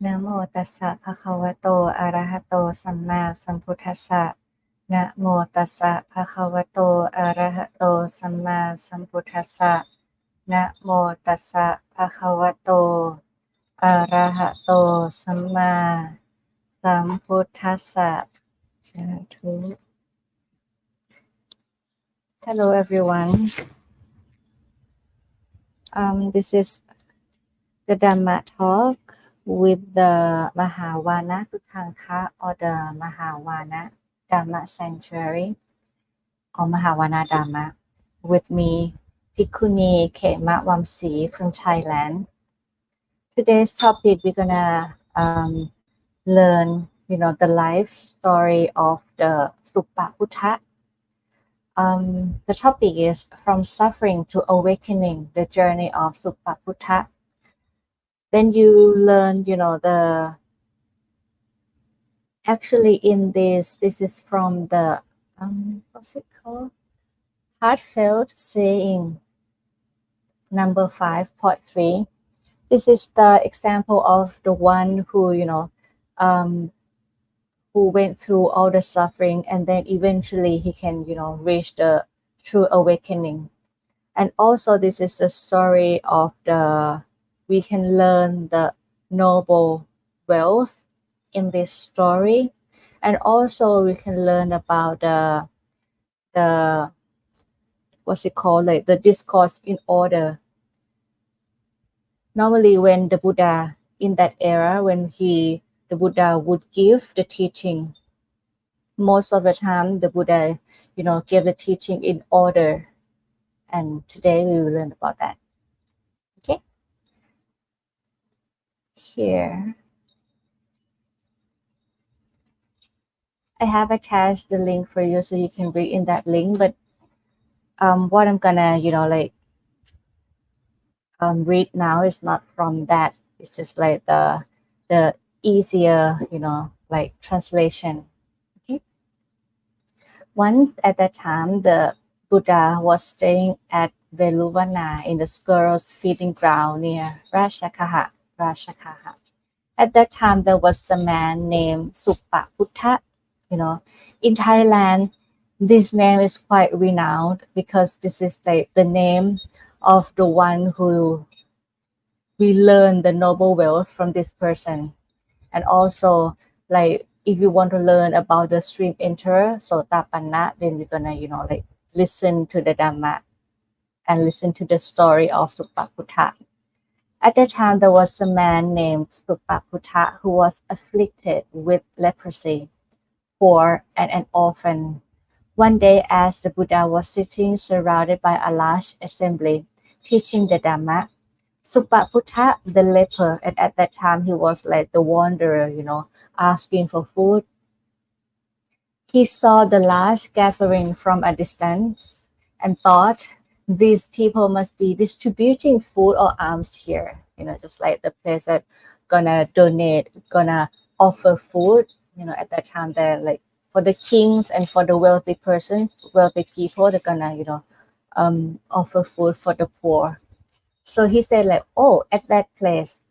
นะโมตัสสะภะคะวะโตอะระหะโตสัมมาสัมพุทธัสสะนะโมตัสสะภะคะวะโตอะระหะโตสัมมาสัมพุทธัสสะนะโมตัสสะภะคะวะโตอะระหะโตสัมมาสัมพุทธัสสะสาธุ Hello everyone. This is the Dhamma talk with the Mahawana Tutanka or the Mahawana Dhamma Sanctuary or Mahawana Dhamma with me, Bhikkhuni Khema Wamsi from Thailand. Today's topic we're gonna learn, the life story of the Suppabuddha. The topic is from suffering to awakening, the journey of Suppabuddha. Then you learn, actually in this is from the, what's it called? Heartfelt saying number 5.3. This is the example of the one who, who went through all the suffering and then eventually he can, reach the true awakening. And also this is the story of we can learn the noble wealth in this story. And also we can learn about the what's it called, like the discourse in order. Normally when the Buddha in that era, when the Buddha would give the teaching, most of the time the Buddha, gave the teaching in order. And today we will learn about that. Okay. Here I have attached the link for you so you can read in that link, but what I'm gonna, read now is not from that. It's just like the easier, translation. Okay. Once at that time, the Buddha was staying at Veluvana in the squirrels' feeding ground near Rashakaha. At that time, there was a man named Suppabuddha. In Thailand, this name is quite renowned because this is like the name of the one who we learn the noble wealth from this person. And also, like, if you want to learn about the stream enterer, Sotapanna, then we're gonna, listen to the Dhamma and listen to the story of Suppabuddha. At that time, there was a man named Suppabuddha who was afflicted with leprosy, poor, and an orphan. One day, as the Buddha was sitting surrounded by a large assembly, teaching the Dhamma, Suppabuddha, the leper, and at that time he was like the wanderer, asking for food. He saw the large gathering from a distance and thought, these people must be distributing food or alms here, just like the place that gonna donate, gonna offer food. At that time they're like for the kings and for the wealthy people, they're gonna, offer food for the poor. So he said like, oh, at that place,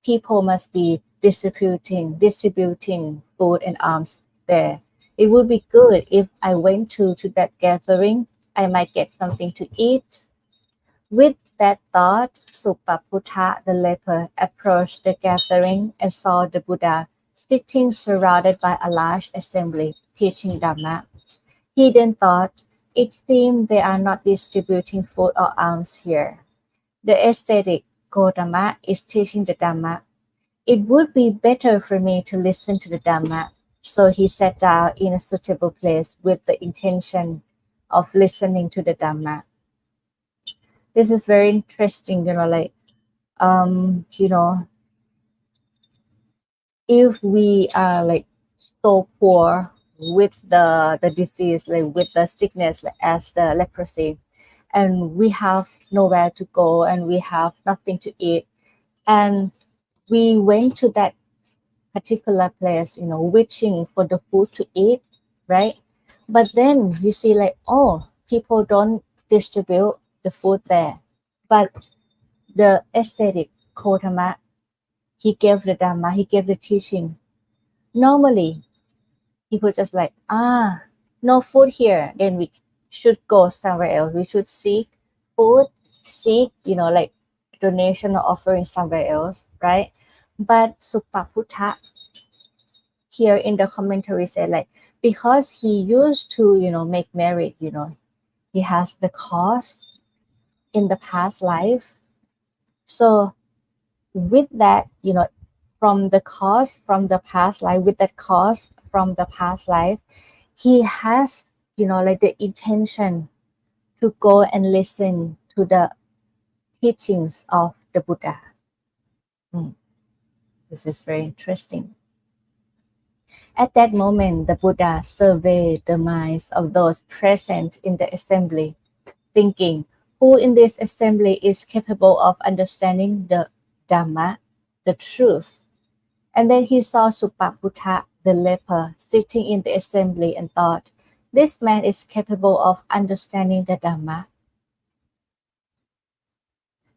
people must be distributing food and alms there. It would be good if I went to that gathering. I might get something to eat. With that thought, Suppabuddha, the leper, approached the gathering and saw the Buddha sitting surrounded by a large assembly, teaching Dhamma. He then thought, it seems they are not distributing food or alms here. The ascetic Gotama is teaching the Dhamma. It would be better for me to listen to the Dhamma. So he sat down in a suitable place with the intention of listening to the Dhamma. This is very interesting, if we are like so poor with the disease, like with the sickness, like as the leprosy, and we have nowhere to go and we have nothing to eat, and we went to that particular place, wishing for the food to eat, right? But then you see like, oh, people don't distribute the food there. But the ascetic Gotama, he gave the Dhamma, he gave the teaching. Normally, he would just like, no food here, then we should go somewhere else. We should seek food, seek, like donation or offering somewhere else, right? But Suppabuddha here in the commentary said like, because he used to, make merit, he has the cause in the past life. So with that, from the cause from the past life, with that cause from the past life, he has, like the intention to go and listen to the teachings of the Buddha. This is very interesting. At that moment, the Buddha surveyed the minds of those present in the assembly, thinking, who in this assembly is capable of understanding the Dhamma, the truth? And then he saw Suppabuddha, the leper, sitting in the assembly and thought, this man is capable of understanding the Dhamma.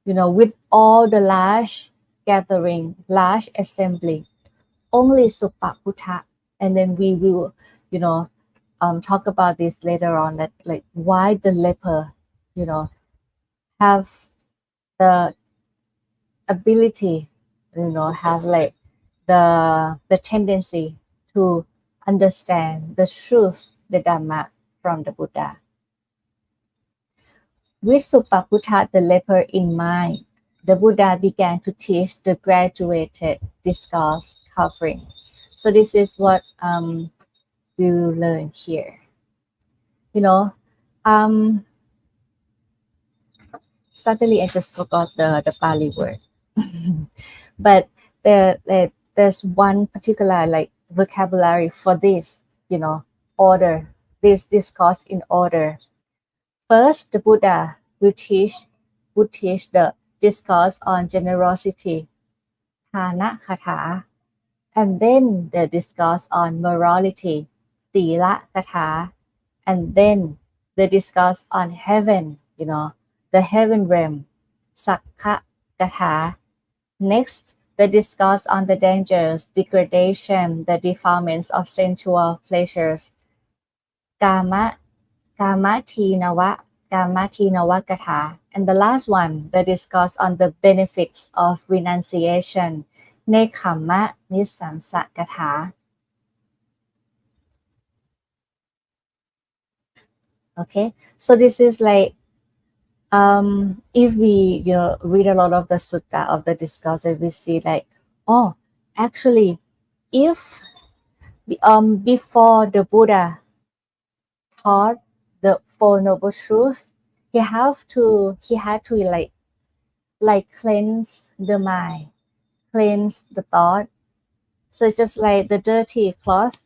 With all the large gathering, large assembly, only Suppabuddha. And then we will, talk about this later on, that like why the leper, have the ability, have like the tendency to understand the truth, the Dhamma from the Buddha. With Suppabuddha the leper in mind, the Buddha began to teach the graduated discourse covering. So this is what we will learn here. Suddenly I just forgot the Pali word. But there's one particular like vocabulary for this, order, this discourse in order. First, the Buddha would teach the discourse on generosity, Thana Katha, and then the discourse on morality, Sila Katha, and then the discourse on heaven, the heaven realm, Sakha Katha. Next, the discourse on the dangers, degradation, the defilements of sensual pleasures, Kama Kamathinawa Katha. And the last one, the discourse on the benefits of renunciation, Nekhamma Nisamsa Katha. Okay, so this is like, if we read a lot of the sutta of the discourses, we see like, actually, if before the Buddha taught the Four Noble Truths, he had to like cleanse the mind, cleanse the thought. So it's just like the dirty cloth.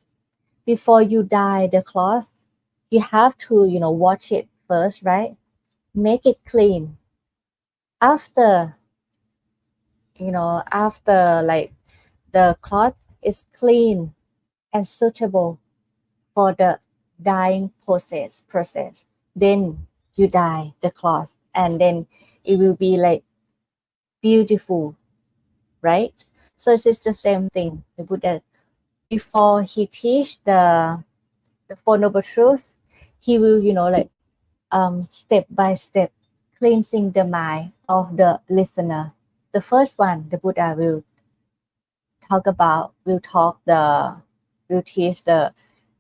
Before you dye the cloth, you have to wash it first, right? Make it clean. After like the cloth is clean and suitable for the dyeing process, then you dye the cloth, and then it will be like beautiful, right? So it's the same thing. The Buddha, before he teach the Four Noble Truths, he will like step by step cleansing the mind of the listener. The first one, the Buddha will teach the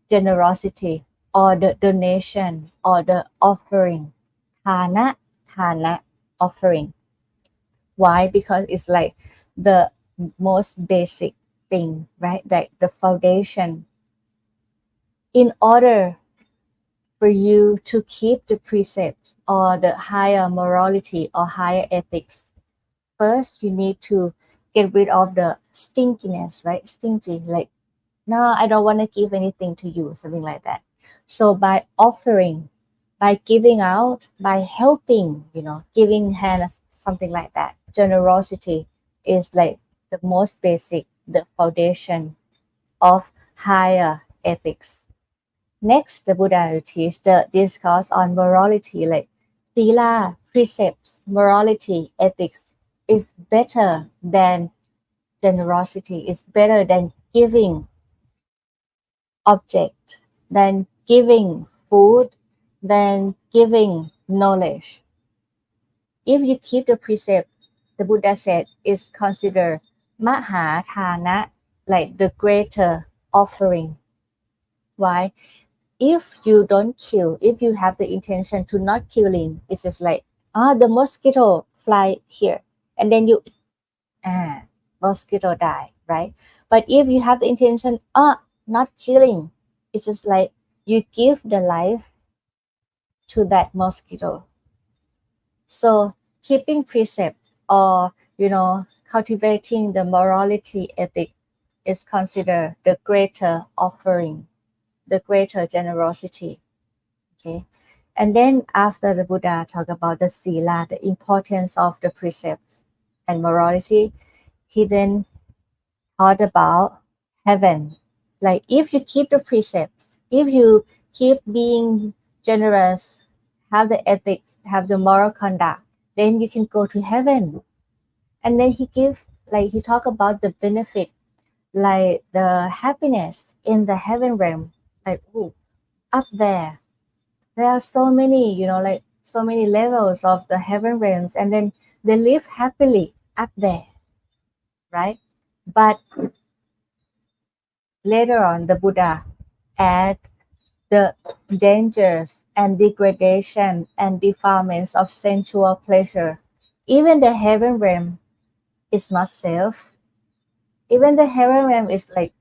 generosity or the donation or the offering, thana offering. Why? Because it's like the most basic thing, right? Like the foundation. In order for you to keep the precepts or the higher morality or higher ethics, first you need to get rid of the stinkiness, right? Stingy, like, no, I don't want to give anything to you, something like that. So by offering, by giving out, by helping, giving hands, something like that. Generosity is like the most basic, the foundation of higher ethics. Next, the Buddha will teach the discourse on morality, like sila, precepts, morality, ethics is better than generosity is better than giving object, than giving food, than giving knowledge. If you keep the precept, the Buddha said, is considered Mahathana, like the greater offering. Why? If you don't kill, if you have the intention to not killing, it's just like, the mosquito fly here, and then you, ah, mosquito die, right? But if you have the intention, not killing, it's just like you give the life to that mosquito. So keeping precept, or cultivating the morality ethic, is considered the greater offering, the greater generosity. Okay. And then after the Buddha talked about the sila, the importance of the precepts and morality, he then taught about heaven. Like if you keep the precepts, if you keep being generous, have the ethics, have the moral conduct, then you can go to heaven. And then he talk about the benefit, like the happiness in the heaven realm. Like, ooh, up there are so many, like so many levels of the heaven realms, and then they live happily up there, right? But later on, the Buddha add the dangers and degradation and defilements of sensual pleasure. Even the heaven realm is not safe. Even the heaven realm is like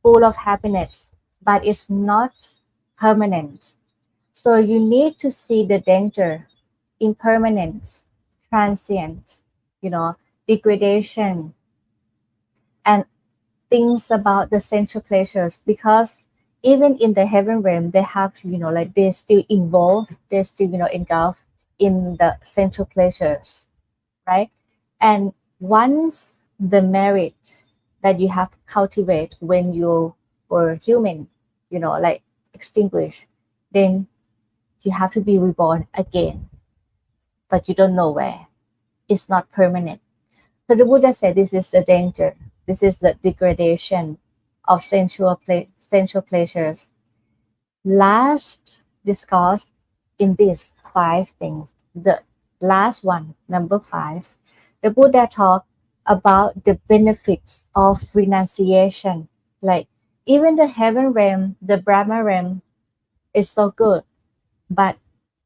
full of happiness, but it's not permanent. So you need to see the danger, impermanence, transient, degradation, and things about the sensual pleasures, because even in the heaven realm they have, like they're still involved, they're still, engulfed in the sensual pleasures, right? And once the merit that you have cultivate when you were human, like extinguish, then you have to be reborn again, but you don't know where. It's not permanent. So the Buddha said this is the danger. This is the degradation of sensual pleasures. Last discussed in these 5 things. The last one, number 5, the Buddha talked about the benefits of renunciation. Like even the heaven realm, the Brahma realm is so good, but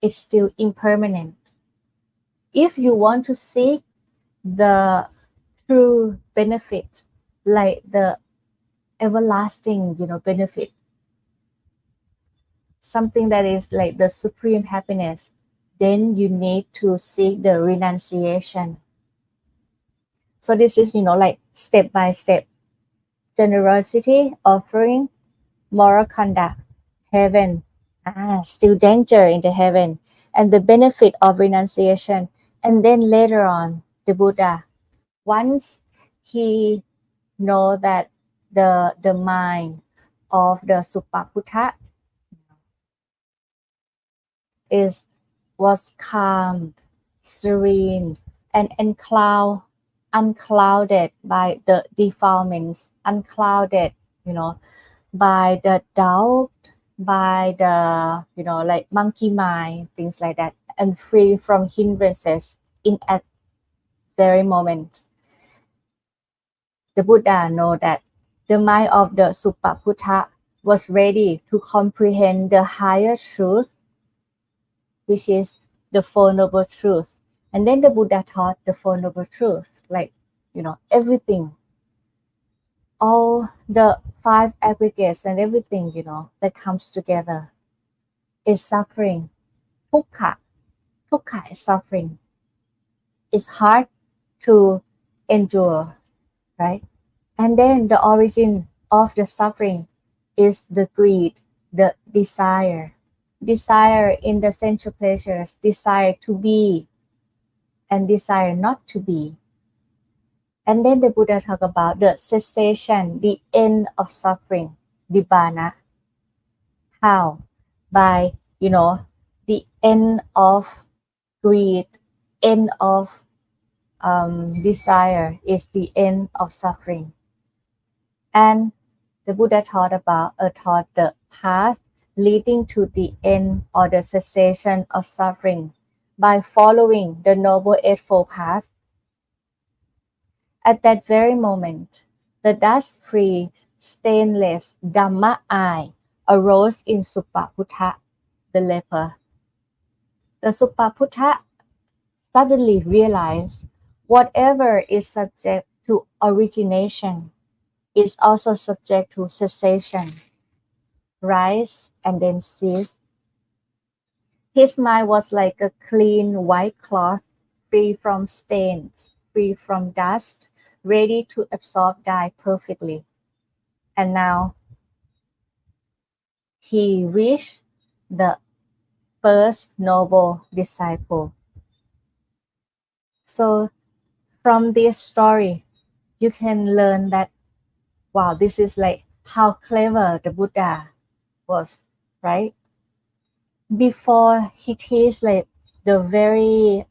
it's still impermanent. If you want to seek the true benefit, like the everlasting, benefit, something that is like the supreme happiness, then you need to seek the renunciation. So this is, like step by step: generosity, offering, moral conduct, heaven, still danger in the heaven, and the benefit of renunciation. And then later on, the Buddha, once he know that the mind of the Suppabuddha was calm, serene, and unclouded by the defilements, unclouded, by the doubt, by the, like monkey mind, things like that, and free from hindrances in at very moment. The Buddha know that the mind of the Suppabuddha was ready to comprehend the higher truth, which is the Four Noble Truths. And then the Buddha taught the Four Noble Truths, like, everything, all the 5 aggregates and everything, that comes together is suffering. Dukkha. Dukkha is suffering. It's hard to endure, right? And then the origin of the suffering is the greed, the desire. Desire in the sensual pleasures, desire to be and desire not to be. And then the Buddha talk about the cessation, the end of suffering, nibbana. How? By, the end of greed, end of desire is the end of suffering. And the Buddha taught the path leading to the end or the cessation of suffering by following the Noble Eightfold Path. At that very moment, the dust-free, stainless Dhamma eye arose in Suppabuddha, the leper. The Suppabuddha suddenly realized whatever is subject to origination is also subject to cessation, rise and then cease. His mind was like a clean white cloth, free from stains, free from dust, ready to absorb dye perfectly. And now he reached the first noble disciple. So from this story, you can learn that, wow, this is like how clever the Buddha was, right? Before he teach like the very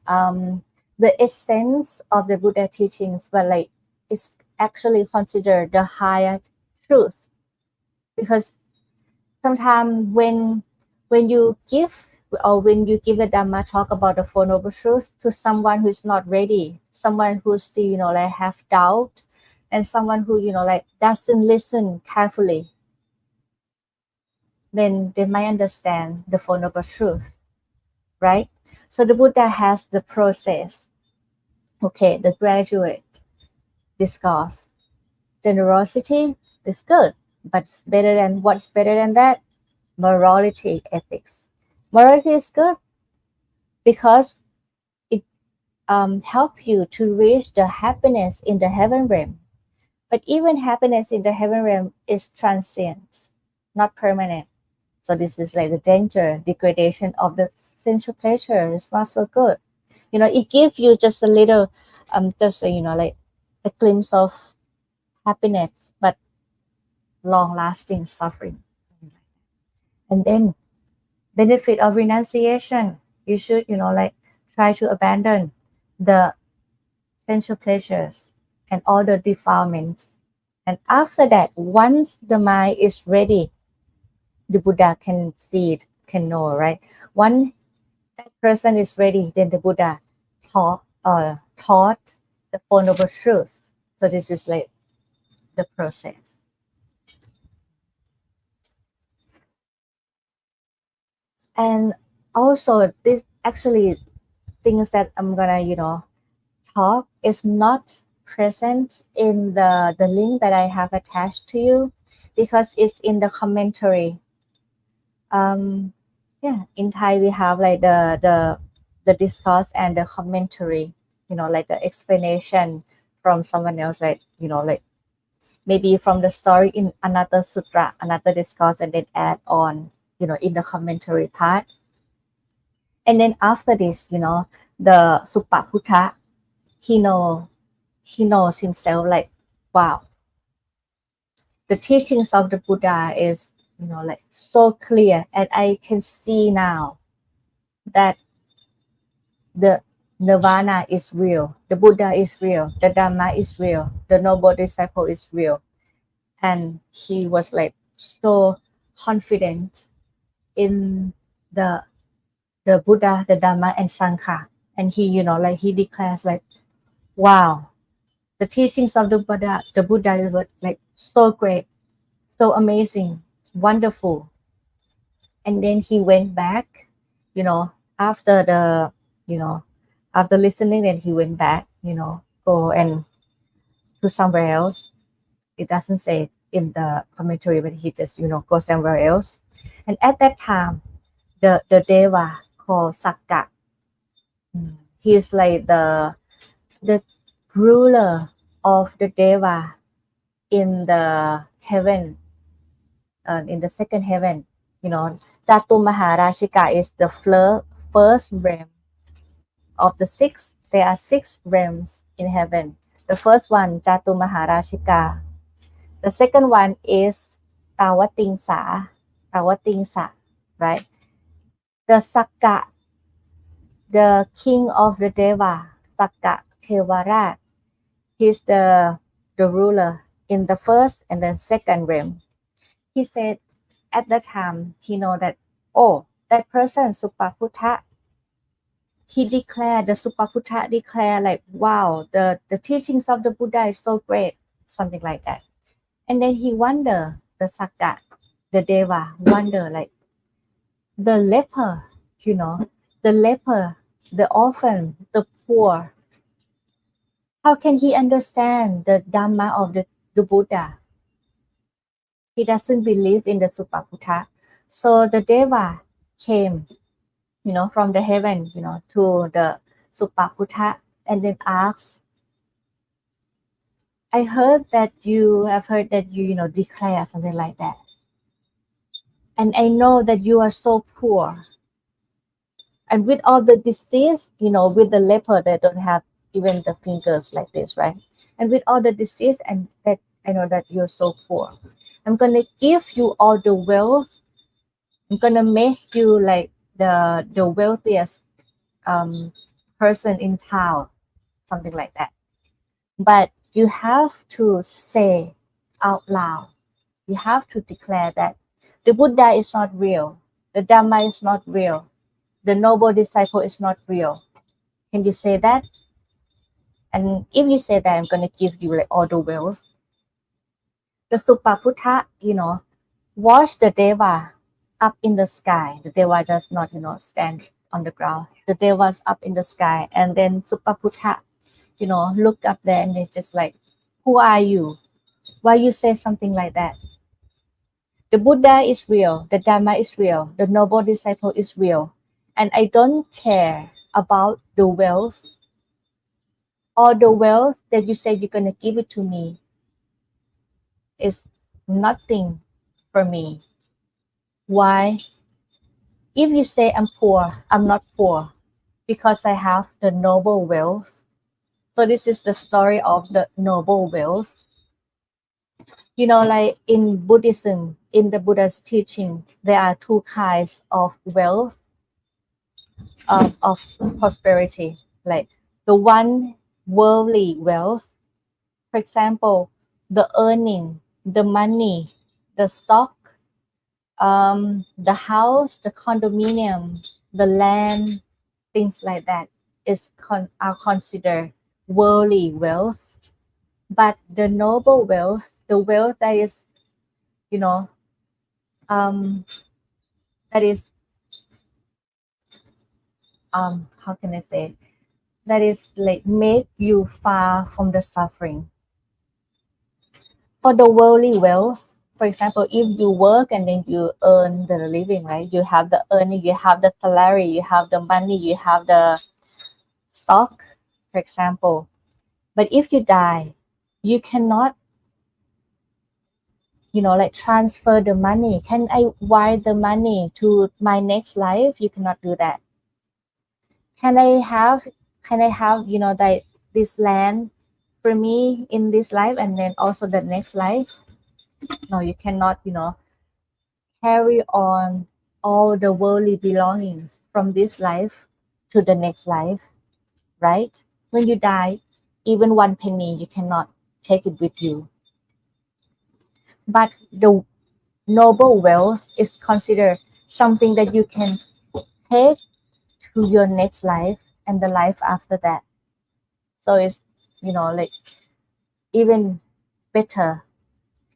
the essence of the Buddha teachings, but like it's actually considered the higher truth, because sometimes when you give or when you give a Dhamma talk about the Four Noble Truths to someone who is not ready, someone who's still like have doubt, and someone who like doesn't listen carefully, then they might understand the Four Noble Truths, right? So the Buddha has the process. Okay, the graduate discourse. Generosity is good, but it's better than what's better than that? Morality, ethics. Morality is good because it helps you to reach the happiness in the heaven realm. But even happiness in the heaven realm is transient, not permanent. So this is like the danger, degradation of the sensual pleasure is not so good. It gives you just a little, just like a glimpse of happiness, but long-lasting suffering. And then benefit of renunciation, you should like try to abandon the sensual pleasures and all the defilements. And after that, once the mind is ready, the Buddha can see it, can know, right? Once that person is ready, then the Buddha taught the Four Noble Truths. So this is like the process. And also this actually things that I'm gonna talk is not present in the link that I have attached to you, because it's in the commentary. Yeah, in Thai we have like the discourse and the commentary, like the explanation from someone else, like like maybe from the story in another sutra, another discourse, and then add on in the commentary part. And then after this, the Suppabuddha, he know he knows himself like, wow, the teachings of the Buddha is like so clear, and I can see now that the nirvana is real, the Buddha is real, the Dhamma is real, the noble disciple is real. And he was like so confident in the Buddha, the Dhamma, and Sangha. And he like he declares like, wow, the teachings of the Buddha were like so great, so amazing, wonderful. And then he went back, you know, after the, you know, after listening, then he went back, go and to somewhere else. It doesn't say in the commentary, but he just, go somewhere else. And at that time, the Deva called Sakka, he is like the ruler of the Deva in the heaven, in the second heaven. Jatu Maharashika is the first realm of the six. There are six realms in heaven. The first one, Jatu Maharashika. The second one is Tawatingsa, right? The Sakka, the king of the Deva, Sakka, Tevara. He's the ruler in the first and then second realm. He said at that time he know that, oh, that person Suppabuddha, he declared, the Suppabuddha declared like, wow, the teachings of the Buddha is so great, something like that. And then he wonder, the Sakka, the Deva wonder like, the leper, you know, the leper, the orphan, the poor, how can he understand the Dhamma of the Buddha? He doesn't believe in the Suppabuddha. So the Deva came, from the heaven, to the Suppabuddha and then asked, I heard that you have heard that you declare something like that. And I know that you are so poor. And with all the disease, with the leper that don't have even the fingers like this, right? And with all the disease and that I know that you're so poor. I'm gonna give you all the wealth. I'm gonna make you like the wealthiest person in town, something like that. But you have to say out loud. You have to declare that the Buddha is not real. The Dhamma is not real. The noble disciple is not real. Can you say that? And if you say that, I'm gonna give you like all the wealth. The Suppabuddha, watch the Deva up in the sky. The Deva does not, stand on the ground. The Deva's up in the sky. And then Suppabuddha, looked up there and it's just like, who are you? Why you say something like that? The Buddha is real. The Dhamma is real. The noble disciple is real. And I don't care about the wealth or the wealth that you say you're going to give it to me is nothing for me. Why? If you say I'm poor, I'm not poor because I have the noble wealth. So this is the story of the noble wealth. Like in Buddhism, in the Buddha's teaching, there are two kinds of wealth, of prosperity. Like the one worldly wealth, for example, the earning, the money, the stock, the house, the condominium, the land, things like that are considered worldly wealth. But the noble wealth, the wealth that is, you know, that is, how can I say, that is like make you far from the suffering. For the worldly wealth, for example, if you work and then you earn the living, right? You have the earning, you have the salary, you have the money, you have the stock, for example. But if you die, you cannot, like transfer the money. Can I wire the money to my next life? You cannot do that. Can I have, that this land for me in this life and then also the next life? No, you cannot, carry on all the worldly belongings from this life to the next life, right? When you die, even one penny, you cannot take it with you. But the noble wealth is considered something that you can take to your next life and the life after that. So it's, like even better.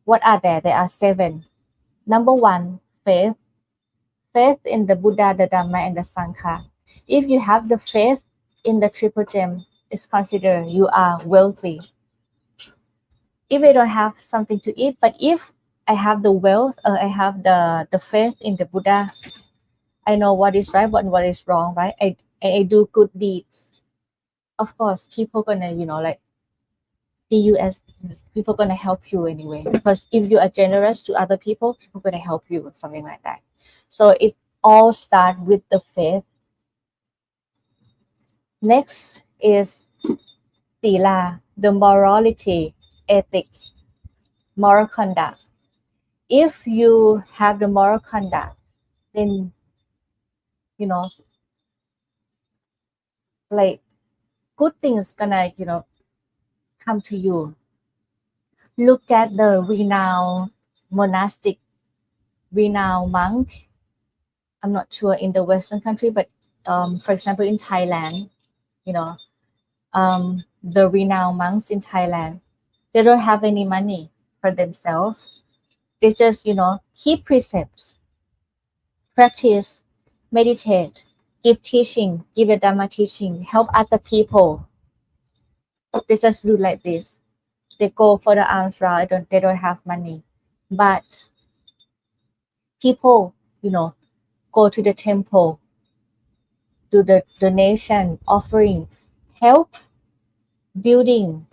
What are there? There are 7. Number 1, faith. Faith in the Buddha, the Dhamma, and the Sangha. If you have the faith in the triple gem, it's considered you are wealthy. If I don't have something to eat, but if I have the wealth, I have the faith in the Buddha, I know what is right and what is wrong, right? I do good deeds. Of course, people gonna, like see you as people gonna help you anyway. Because if you are generous to other people gonna help you, something like that. So it all start with the faith. Next is sila, the morality, ethics, moral conduct. If you have the moral conduct, then like good things gonna, come to you. Look at the renowned monastic, renowned monk. I'm not sure in the Western country, but for example, in Thailand, you know, the renowned monks in Thailand, they don't have any money for themselves. They just, keep precepts, practice, meditate, give teaching, give a Dhamma teaching, help other people. They just do like this. They go for the alms round. They don't have money, but people, go to the temple, do the donation, offering, help building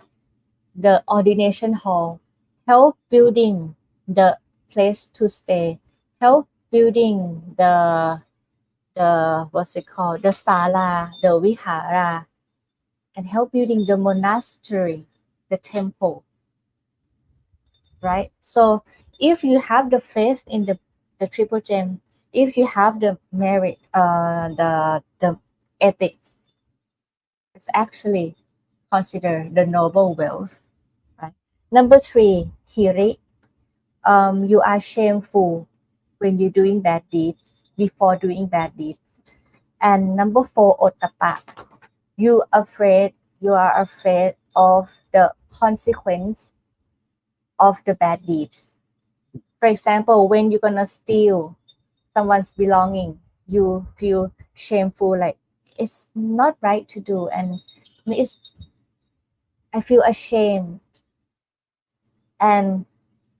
the ordination hall, help building the place to stay, help building the what's it called, the sala, the vihara, and help building the monastery, the temple, right? So if you have the faith in the triple gem, if you have the merit, the ethics, it's actually considered the noble wealth, right? Number three, hiri. You are shameful when you're doing bad deeds, before doing bad deeds. And number four, ottappa. You are afraid of the consequence of the bad deeds. For example, when you're gonna steal someone's belonging, you feel shameful, like it's not right to do, and I feel ashamed, and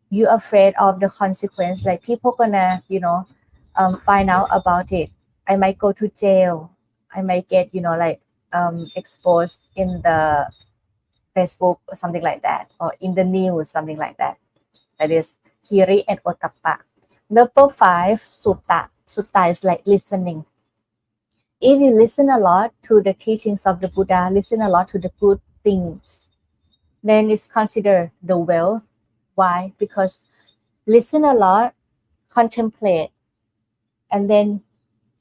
you're afraid of the consequence, like people gonna, find out about it. I might go to jail. I might get, exposed in the Facebook or something like that, or in the news, something like that. That is hiri and ottappa. Number five, sutta. Sutta is like listening. If you listen a lot to the teachings of the Buddha, listen a lot to the good things, then it's considered the wealth. Why? Because listen a lot, contemplate, and then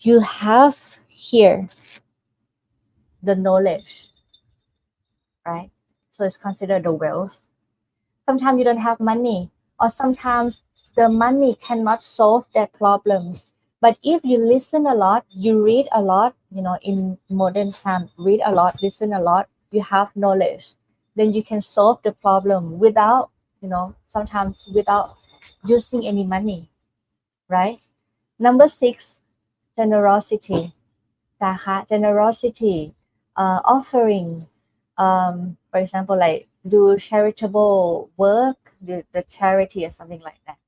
you have here the knowledge, right? So it's considered the wealth. Sometimes you don't have money, or sometimes the money cannot solve their problems. But if you listen a lot, you read a lot, in modern time, read a lot, listen a lot, you have knowledge, then you can solve the problem without, sometimes without using any money, right? Number six, generosity. Generosity, offering, for example, like do charitable work, the charity or something like that.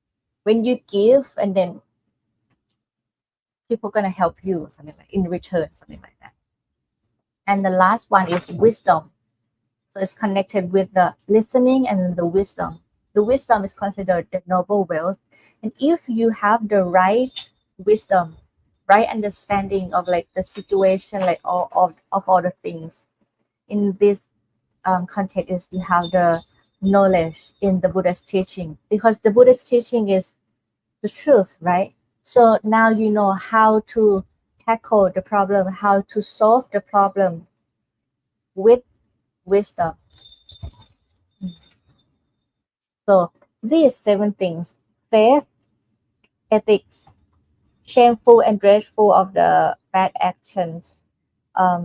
When you give, and then people gonna help you, something like in return, something like that. And the last one is wisdom. So it's connected with the listening and the wisdom. The wisdom is considered the noble wealth. And if you have the right wisdom, right understanding of like the situation, like of all the things in this context, is you have the knowledge in the Buddha's teaching, because the Buddha's teaching is the truth, right? So now you know how to tackle the problem, how to solve the problem with wisdom. So these seven things: faith, ethics, shameful and dreadful of the bad actions,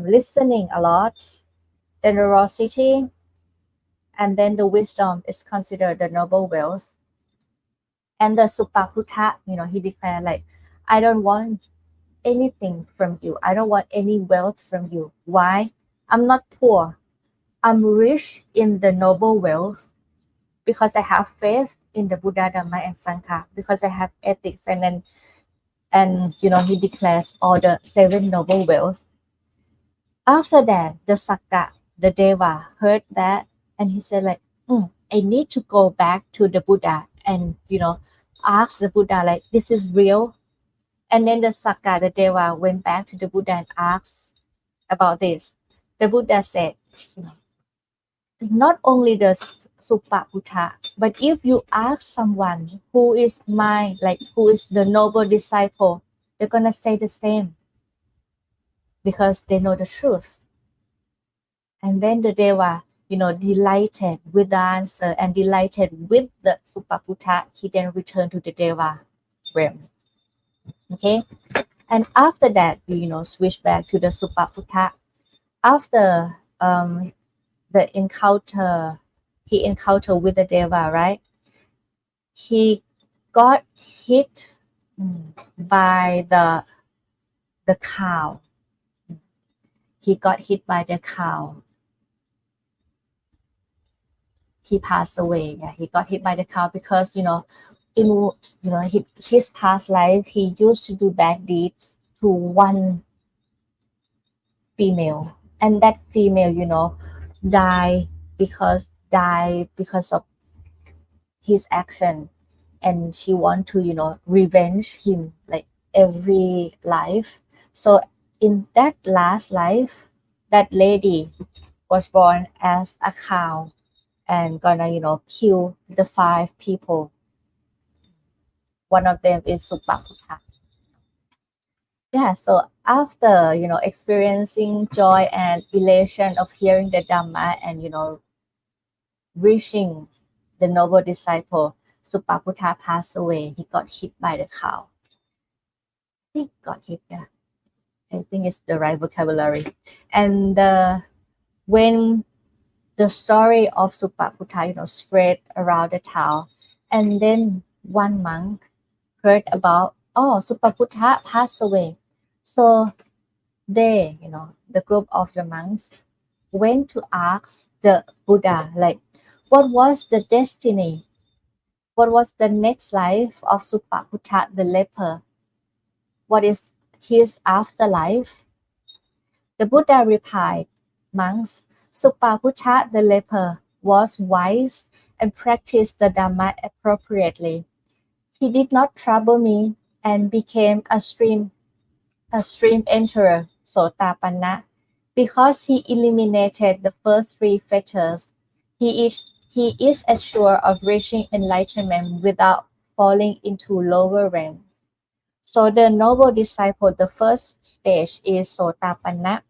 listening a lot, generosity, and then the wisdom is considered the noble wealth. And the Suppabuddha, he declared like, I don't want anything from you. I don't want any wealth from you. Why? I'm not poor. I'm rich in the noble wealth, because I have faith in the Buddha, Dhamma, and Sangha, because I have ethics, and he declares all the seven noble wealth. After that, the Sakka, the Deva, heard that, and he said like, I need to go back to the Buddha and ask the Buddha like, this is real. And then the Sakka, the Deva, went back to the Buddha and asked about this. The Buddha said, not only the Suppabuddha, but if you ask someone who is who is the noble disciple, they're gonna say the same, because they know the truth. And then the Deva, delighted with the answer and delighted with the Suppabuddha, he then returned to the Deva realm. Okay. And after that, we, switch back to the Suppabuddha. After the encounter, he encountered with the Deva, right? He got hit by the cow. He got hit by the cow. He passed away. Yeah, he got hit by the cow because in his past life he used to do bad deeds to one female, and that female die because of his action, and she want to revenge him like every life. So in that last life, that lady was born as a cow and gonna kill the 5 people. One of them is Suppabuddha. Yeah, so after experiencing joy and elation of hearing the Dhamma and reaching the noble disciple, Suppabuddha passed away. He got hit by the cow. I think got hit, yeah. I think it's the right vocabulary. And when the story of Suppabuddha, spread around the town, and then one monk heard about, oh, Suppabuddha passed away. So they, the group of the monks went to ask the Buddha, like, what was the destiny? What was the next life of Suppabuddha the leper? What is his afterlife? The Buddha replied, monks, Suppabuddha the leper was wise and practiced the Dhamma appropriately. He did not trouble me and became a stream enterer, Sotapanna, because he eliminated the first 3 fetters. He is assured of reaching enlightenment without falling into lower ranks. So the noble disciple, the first stage is Sotapanna,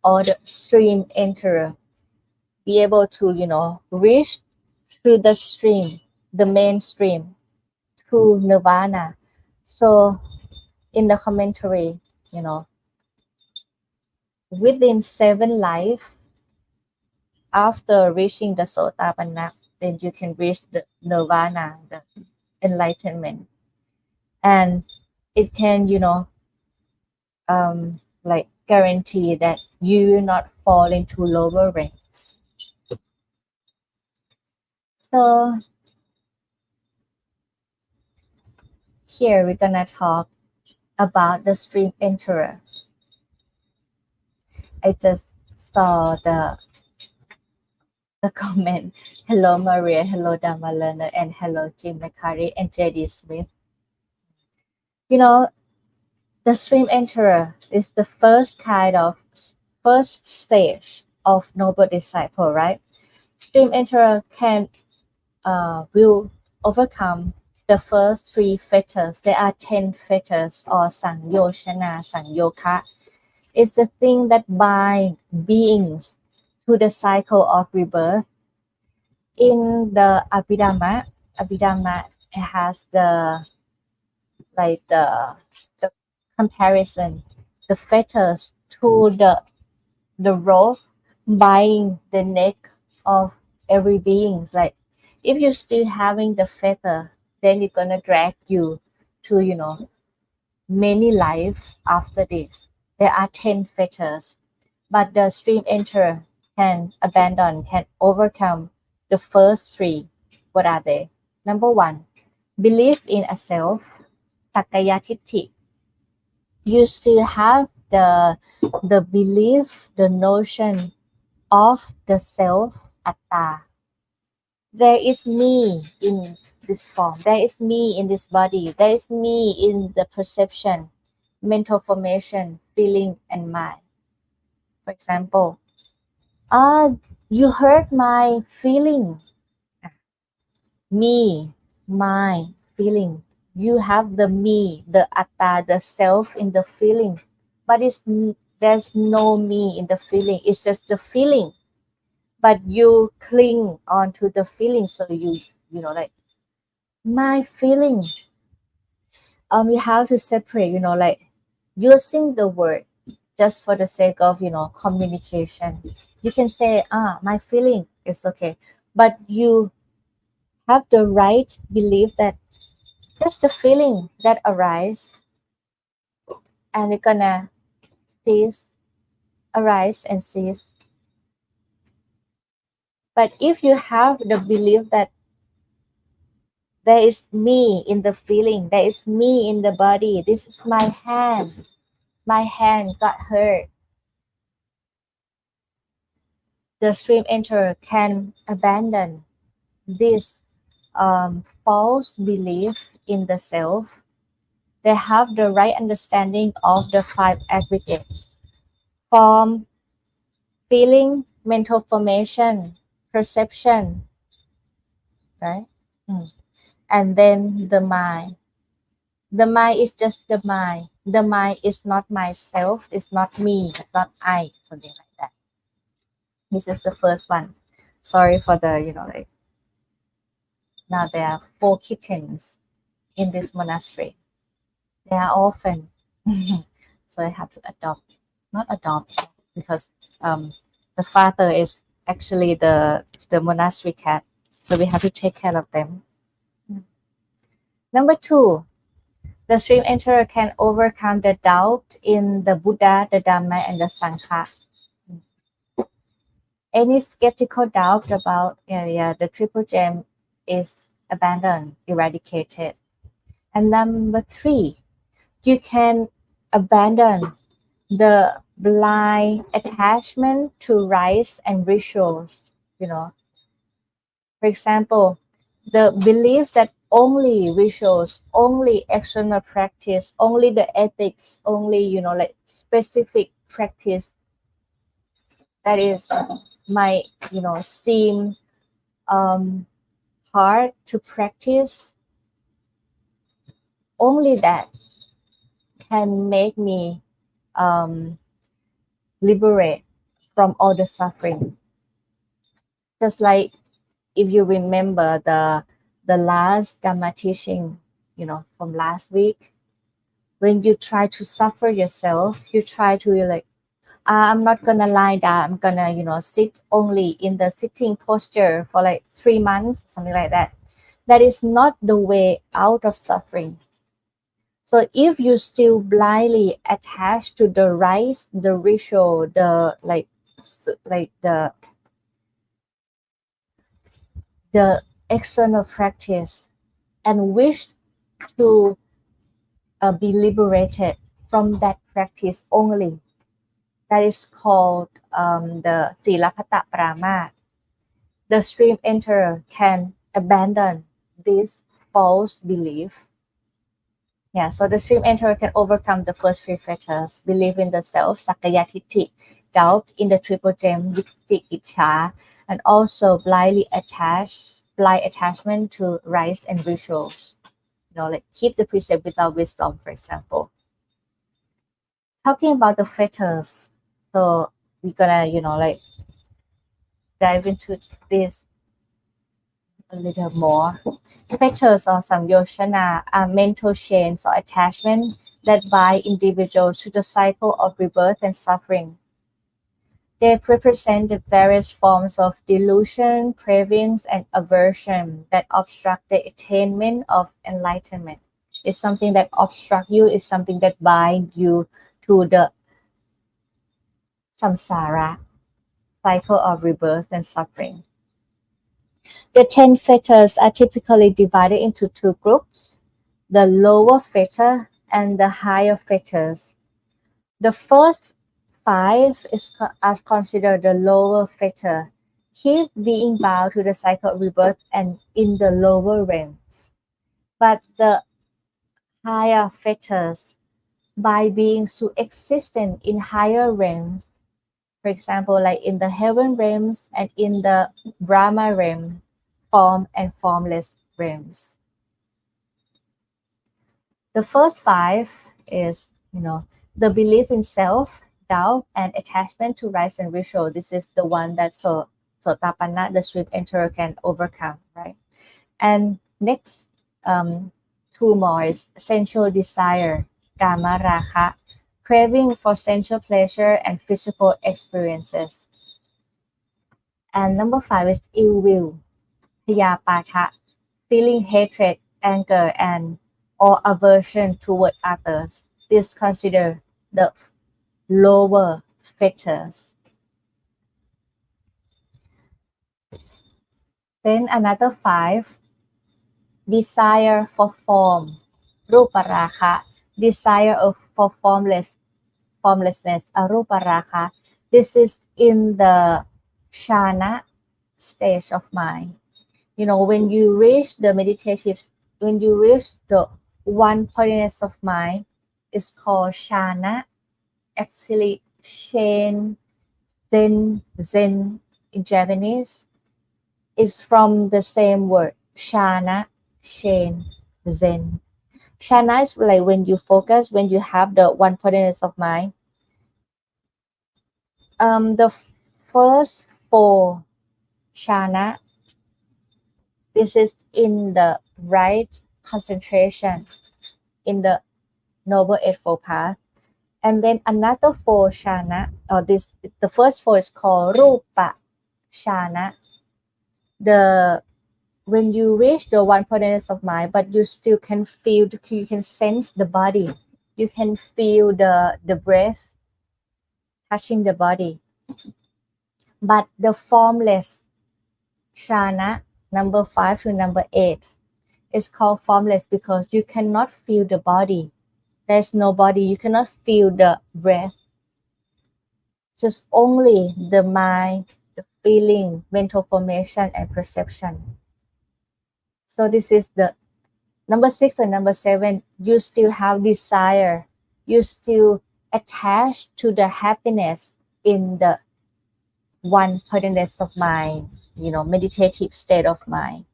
or the stream enterer. Be able to, reach through the stream, the main stream, to nirvana. So in the commentary, within 7 lives after reaching the Sotapanna, then you can reach the nirvana, the enlightenment. And it can, like guarantee that you will not fall into lower ranks. So here we're gonna talk about the stream enterer. I just saw the comment. Hello Maria, hello Dharma Learner, and hello Jim McCurry and JD Smith. The stream enterer is the first stage of noble disciple, right? Stream enterer will overcome the first 3 fetters. There are 10 fetters, or Sangyoshana, Sangyoka. It's the thing that bind beings to the cycle of rebirth. In the Abhidhamma has the comparison, the fetters to the rope binding the neck of every being. Like if you're still having the fetter, then it's gonna drag you to many life after this. There are 10 fetters, but the stream enterer can overcome the first 3. What are they? Number 1, belief in a self, Sakkayaทิฏฐิ. You still have the belief, the notion of the self, atta. There is me in this form. There is me in this body. There is me in the perception, mental formation, feeling, and mind. For example, you hurt my feeling. Me, my feeling. You have the me, the atta, the self in the feeling, but there's no me in the feeling. It's just the feeling, but you cling onto the feeling. So you know, like my feeling. You have to separate. You know, like using the word just for the sake of communication. You can say, my feeling is okay, but you have the right belief that just the feeling that arise and it's gonna cease, arise and cease. But if you have the belief that there is me in the feeling, there is me in the body, this is my hand got hurt, the stream enter can abandon this false belief in the self. They have the right understanding of the five aggregates: form, feeling, mental formation, perception, right? Mm. And then the mind. The mind is just the mind. The mind is not myself, it's not me, it's not I, something like that. This is the first one. Sorry for the, like now there are 4 kittens in this monastery. They are orphan. So I have to adopt. Not adopt, because um, the father is actually the monastery cat. So we have to take care of them. Number 2, the stream enterer can overcome the doubt in the Buddha, the Dhamma, and the Sangha. Any skeptical doubt about the triple gem is abandoned, eradicated. And number 3, you can abandon the blind attachment to rites and rituals. For example, the belief that only rituals, only external practice, only the ethics, only like specific practice that is might seem hard to practice. Only that can make me liberate from all the suffering. Just like if you remember the last Dhamma teaching, from last week, when you try to suffer yourself, you try to like, I'm not gonna lie down, I'm gonna sit only in the sitting posture for like 3 months, something like that. That is not the way out of suffering. So if you still blindly attached to the rites, the ritual, the like the external practice, and wish to be liberated from that practice only, that is called the Silapata Prama. The stream enterer can abandon this false belief. Yeah, so the stream enterer can overcome the first 3 fetters: belief in the self, Sakkayaทิฏฐิ, doubt in the triple gem, Vicikiccha, and also blind attachment to rites and rituals. Like keep the precept without wisdom, for example. Talking about the fetters, so we're gonna, like dive into this a little more. Fetters or samyoshana are mental chains or attachment that bind individuals to the cycle of rebirth and suffering. They represent the various forms of delusion, cravings, and aversion that obstruct the attainment of enlightenment. It's something that obstruct you, it's something that bind you to the samsara, cycle of rebirth and suffering. The 10 fetters are typically divided into 2 groups: the lower fetter and the higher fetters. The first 5 are considered the lower fetter, keep being bound to the cycle of rebirth and in the lower realms. But the higher fetters, by being so existent in higher realms, for example, like in the heaven realms and in the Brahma realm, form and formless realms. The first 5 is, the belief in self, doubt and attachment to rites and ritual. This is the one that Sotapanna, the stream enterer, can overcome, right? And next, two more is sensual desire, kama raha, craving for sensual pleasure and physical experiences. And number 5 is ill will, Patha, feeling hatred, anger, and or aversion toward others. This considered the lower fetters. Then another 5, desire for form, ruparaka, desire for formlessness, aruparaka. This is in the shana stage of mind. You know, when you reach the when you reach the one pointedness of mind, it's called shana. Actually, shen, zen in Japanese is from the same word, shana, shen, zen. Shana is like when you focus, when you have the one pointedness of mind. The first 4 shana, this is in the right concentration in the Noble Eightfold Path. And then another 4 shana, or the first 4 is called rupa shana. When you reach the one pointedness of mind, but you still can feel, you can sense the body, you can feel the breath touching the body. But the formless shana, number 5 to number 8, is called formless because you cannot feel the body. There's no body. You cannot feel the breath. Just only the mind, the feeling, mental formation, and perception. So this is the number 6 and number 7. You still have desire. You still attached to the happiness in the one pointedness of mind, you know, meditative state of mind.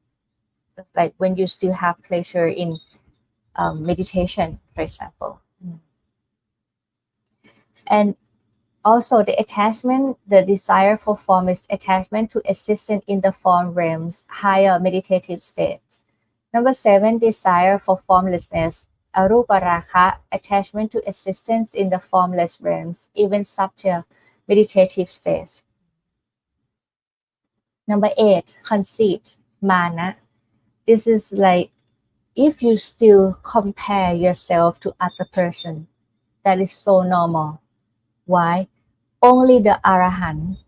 Just like when you still have pleasure in meditation, for example. And also the attachment, the desire for form is attachment to existence in the form realms, higher meditative states. Number 7, desire for formlessness, aruparaka, attachment to existence in the formless realms, even subtle meditative states. Number 8, conceit, mana. This is like if you still compare yourself to other person, that is so normal. Why? Only the Arahant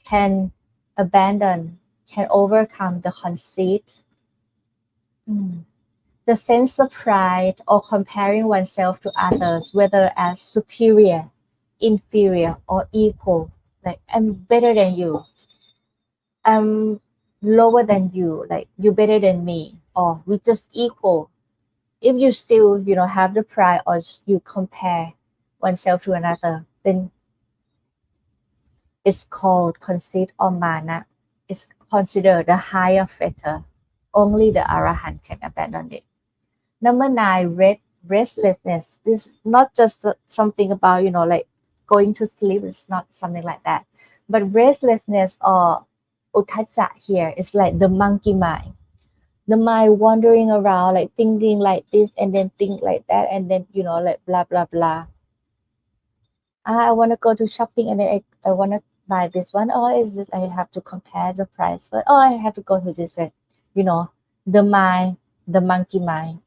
can abandon, can overcome the conceit, the sense of pride or comparing oneself to others, whether as superior, inferior, or equal. Like, I'm better than you. I'm lower than you. Like, you're better than me. Or we just equal. If you still, you know, have the pride or you compare oneself to another, then it's called conceit or mana. It's considered the higher fetter. Only the Arahant can abandon it. Number 9, restlessness. This is not just something about, you know, like going to sleep. It's not something like that. But restlessness or utthaja here is like the monkey mind. The mind wandering around, like thinking like this and then think like that, and then, you know, like blah, blah, blah. I want to go to shopping and then I want to buy this one. Oh, is it I have to compare the price? But oh, I have to go to this way. You know, the mind, the monkey mind.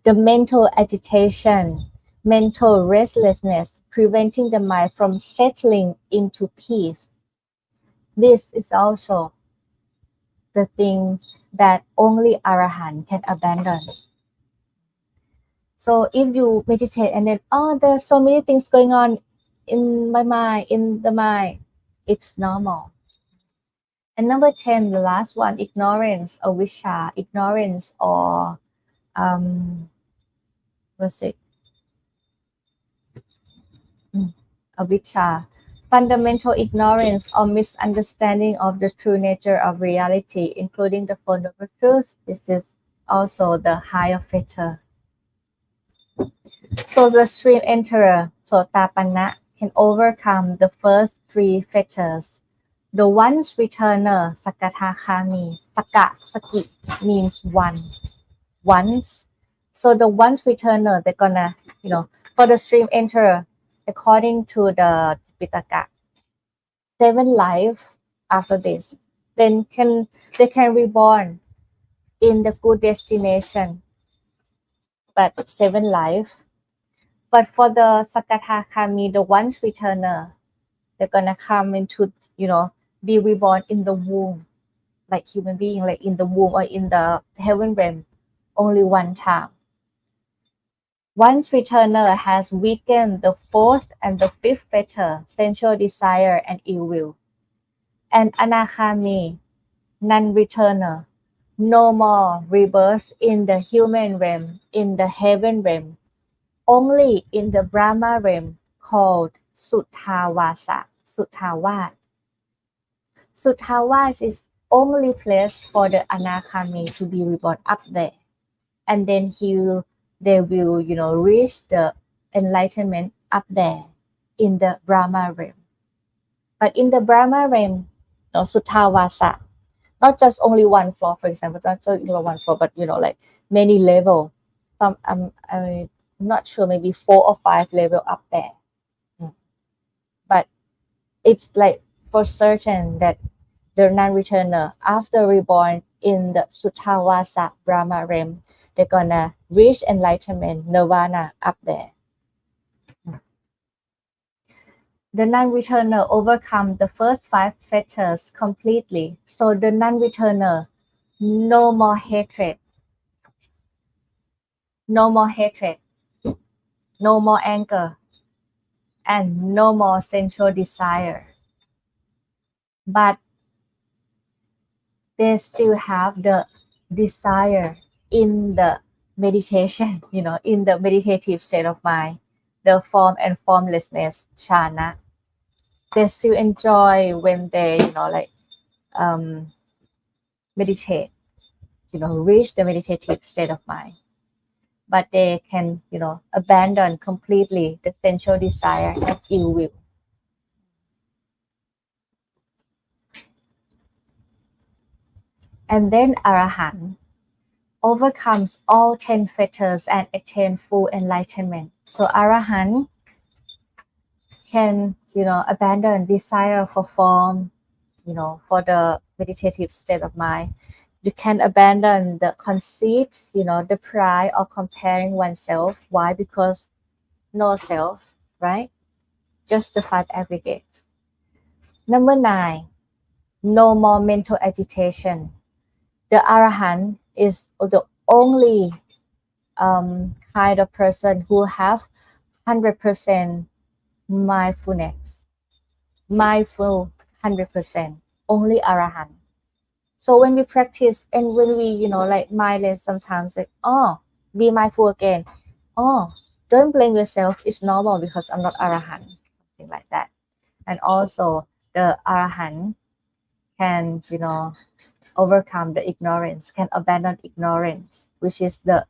The mental agitation, mental restlessness, preventing the mind from settling into peace. This is also the thing that only Arahant can abandon. So if you meditate and then, oh, there's so many things going on in my mind, in the mind, it's normal. And number 10, the last one, ignorance or visha, ignorance or what's it? Avijja, fundamental ignorance or misunderstanding of the true nature of reality, including the Four Noble Truths. This is also the higher fetter. So the stream enterer, Sotapanna, can overcome the first three fetters. The once returner, Sakatakhami, Saka, Saki means one, once. So the once returner, they're gonna, for the stream enterer, according to the Pitaka, 7 life after this, then they can reborn in the good destination, but 7 life. But for the Sakatakhami, the once returner, they're gonna come into, be reborn in the womb, like human being, like in the womb or in the heaven realm, only one time. Once returner has weakened the fourth and the fifth fetter, sensual desire and ill will. And Anakhami, non-returner, no more rebirth in the human realm, in the heaven realm, only in the Brahma realm called Suttawasa, Suttavat. Suttawat is only place for the Anakhami to be reborn up there. And then they will, reach the enlightenment up there in the Brahma realm. But in the Brahma realm, Suttawasa, not just only one floor, for example, not just one floor, but like many level. Some I'm not sure, maybe 4 or 5 level up there. But it's like for certain that the non-returner, after reborn in the Suttawasa Brahma realm, they're gonna reach enlightenment, nirvana up there. The non-returner overcome the first 5 fetters completely. So the non-returner, no more hatred, no more hatred, no more anger, and no more sensual desire. But they still have the desire in the meditation, in the meditative state of mind, the form and formlessness jhana. They still enjoy when they, meditate, reach the meditative state of mind. But they can, abandon completely the sensual desire and ill will. And then Arahant overcomes all 10 fetters and attain full enlightenment. So Arahant can, abandon desire for form, for the meditative state of mind. You can abandon the conceit, the pride or comparing oneself. Why? Because no self, right? Just the 5 aggregates. Number 9, no more mental agitation. The Arahant is the only kind of person who have 100% mindfulness, mindful 100%, only Arahant. So when we practice and when we, mindless, sometimes like, be mindful again. Don't blame yourself. It's normal because I'm not Arahant, something like that. And also the Arahant can, overcome the ignorance, can abandon ignorance, which is the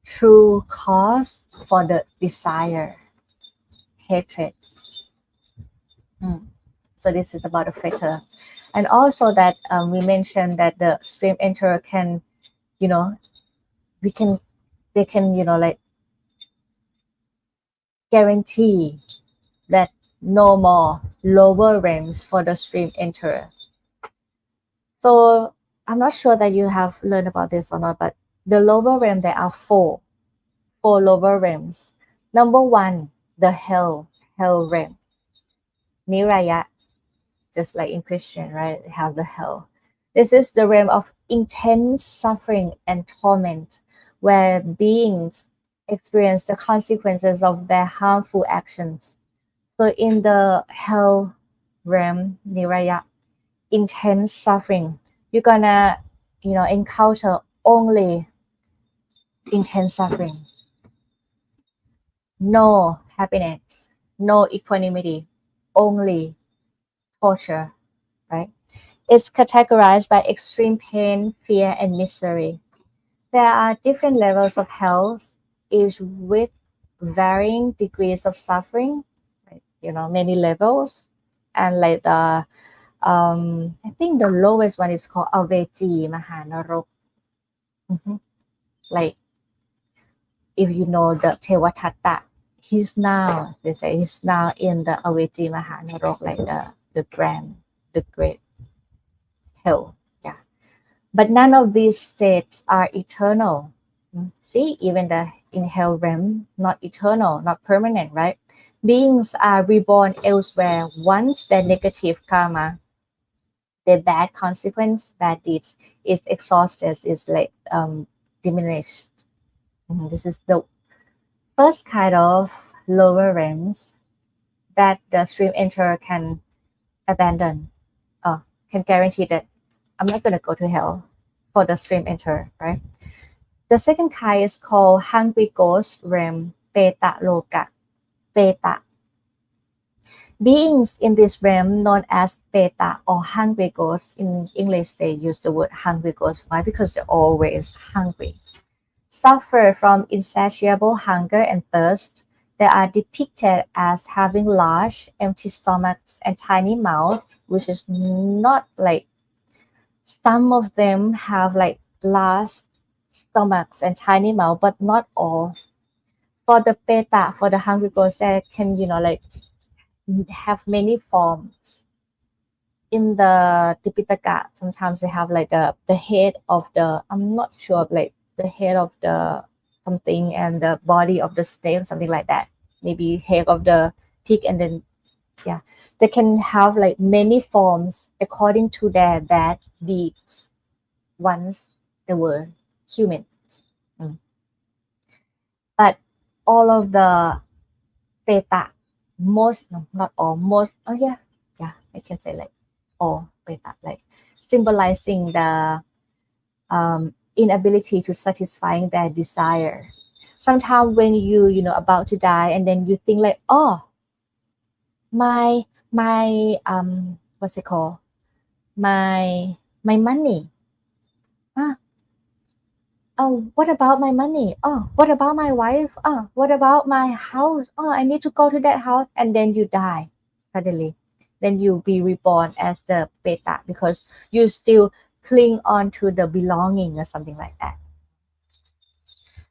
true cause for the desire, hatred. So this is about the fetter. And also that we mentioned that the stream enterer can, they can, guarantee that no more lower realms for the stream enterer. So I'm not sure that you have learned about this or not, but the lower realm, there are four lower realms. Number 1, the hell realm. Niraya, just like in Christian, right? They have the hell. This is the realm of intense suffering and torment, where beings experience the consequences of their harmful actions. So in the hell realm, Niraya, intense suffering, you're gonna, encounter only intense suffering. No happiness, no equanimity, only torture, right? It's categorized by extreme pain, fear, and misery. There are different levels of hell, each with varying degrees of suffering. Right? many levels. And like the I think the lowest one is called Aveji Mahanarok. Like if you know the Tevatatta, they say he's now in the Aveji Mahanarok, like the great hell. Yeah. But none of these states are eternal. See, even the in hell realm, not eternal, not permanent, right? Beings are reborn elsewhere once their negative karma, their bad consequence, bad deeds is exhausted, is like diminished. This is the first kind of lower realms that the stream enter can abandon. Can guarantee that I'm not gonna go to hell for the stream enter, right? The second kind is called hungry ghost realm, Peta Loka. Peta. Beings in this realm known as Peta or hungry ghosts. In English, they use the word hungry ghost. Why? Because they're always hungry. Suffer from insatiable hunger and thirst. They are depicted as having large, empty stomachs and tiny mouths, which is not like some of them have like large stomachs and tiny mouth, but not all. For the Peta, for the hungry ghosts, they can, like have many forms. In the Tipitaka, sometimes they have like the head of the, I'm not sure, like the head of the something and the body of the snake, something like that. Maybe head of the pig, and then yeah, they can have like many forms according to their bad deeds once they were human. But all of the Peta, most, no, not all, most, oh yeah, I can say like all Peta, like symbolizing the inability to satisfying their desire. Sometimes when about to die, and then you think like, oh, my what's it called, my money, oh, what about my money? Oh, what about my wife? Oh, what about my house? Oh, I need to go to that house. And then you die suddenly. Then you'll be reborn as the Peta because you still cling on to the belonging or something like that.